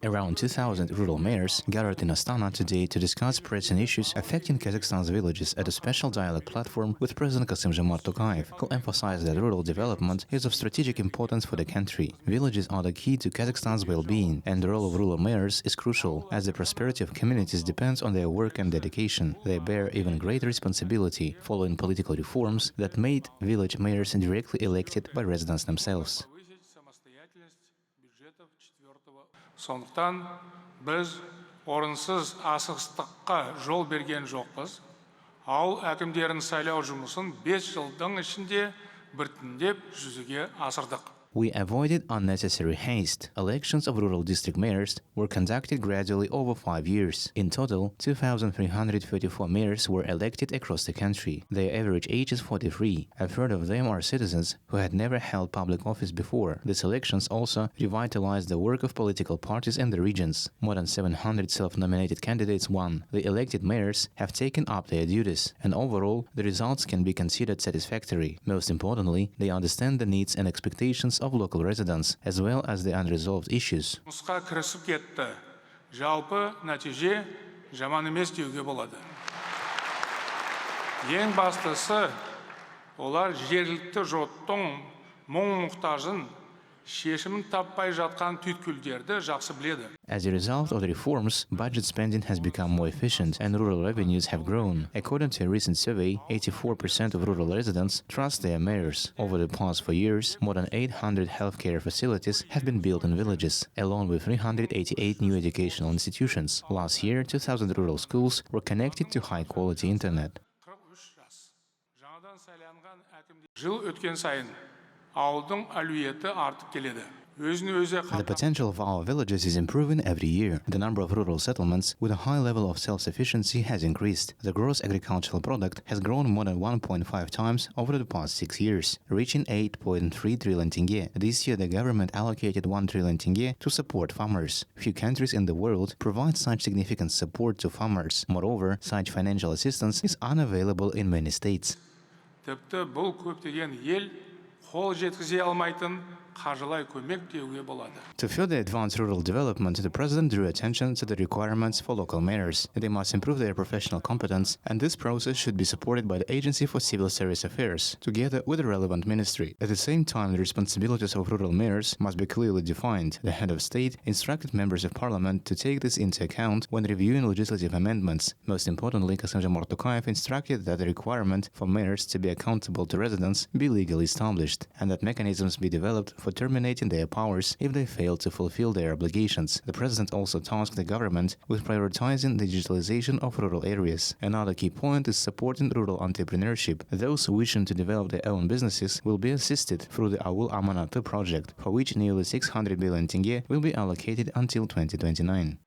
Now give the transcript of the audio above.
Around 2,000 rural mayors gathered in Astana today to discuss pressing issues affecting Kazakhstan's villages at a special dialogue platform with President Kassym-Jomart Tokayev, who emphasized that rural development is of strategic importance for the country. Villages are the key to Kazakhstan's well-being, and the role of rural mayors is crucial, as the prosperity of communities depends on their work and dedication. They bear even greater responsibility following political reforms that made village mayors directly elected by residents themselves. Сондықтан біз орынсыз асығыстыққа жол берген жоқпыз. Ауыл әкімдерін сайлау жұмысын 5 жылдың ішінде біртіндеп жүзеге асырдық. We avoided unnecessary haste. Elections of rural district mayors were conducted gradually over 5 years. In total, 2,334 mayors were elected across the country. Their average age is 43. A third of them are citizens who had never held public office before. These elections also revitalized the work of political parties in the regions. More than 700 self-nominated candidates won. The elected mayors have taken up their duties, and overall, the results can be considered satisfactory. Most importantly, they understand the needs and expectations of local residents, as well as the unresolved issues. Жұмысқа кірісіп кетті. Жалпы нәтиже жаман емес деуге болады. Ең бастысы, олар жергілікті жұрттың мұң-мұқтажын шешімін таппай жатқан түйткілдерді жақсы біледі. As a result of the reforms, budget spending has become more efficient and rural revenues have grown. According to a recent survey, 84% of rural residents trust their mayors. Over the past 4 years, more than 800 healthcare facilities have been built in villages, along with 388 new educational institutions. Last year, 2,000 rural schools were connected to high-quality internet. Жыл өткен сайын ауылдың әлеуеті артып келеді. The potential of our villages is improving every year. The number of rural settlements with a high level of self-sufficiency has increased. The gross agricultural product has grown more than 1.5 times over the past 6 years, reaching 8.3 trillion tenge. This year, the government allocated 1 trillion tenge to support farmers. Few countries in the world provide such significant support to farmers. Moreover, such financial assistance is unavailable in many states. Тіпті бұл көптеген ел қол жеткізе алмайтын қаржылай көмек деуге болады. To further advance rural development, the President drew attention to the requirements for local mayors. They must improve their professional competence, and this process should be supported by the Agency for Civil Service Affairs, together with the relevant ministry. At the same time, the responsibilities of rural mayors must be clearly defined. The head of state instructed members of parliament to take this into account when reviewing legislative amendments. Most importantly, Kassym-Jomart Tokayev instructed that the requirement for mayors to be accountable to residents be legally established, and that mechanisms be developed for terminating their powers if they fail to fulfill their obligations. The President also tasked the government with prioritizing the digitalization of rural areas. Another key point is supporting rural entrepreneurship. Those wishing to develop their own businesses will be assisted through the Ауыл Аманаты project, for which nearly 600 billion tenge will be allocated until 2029.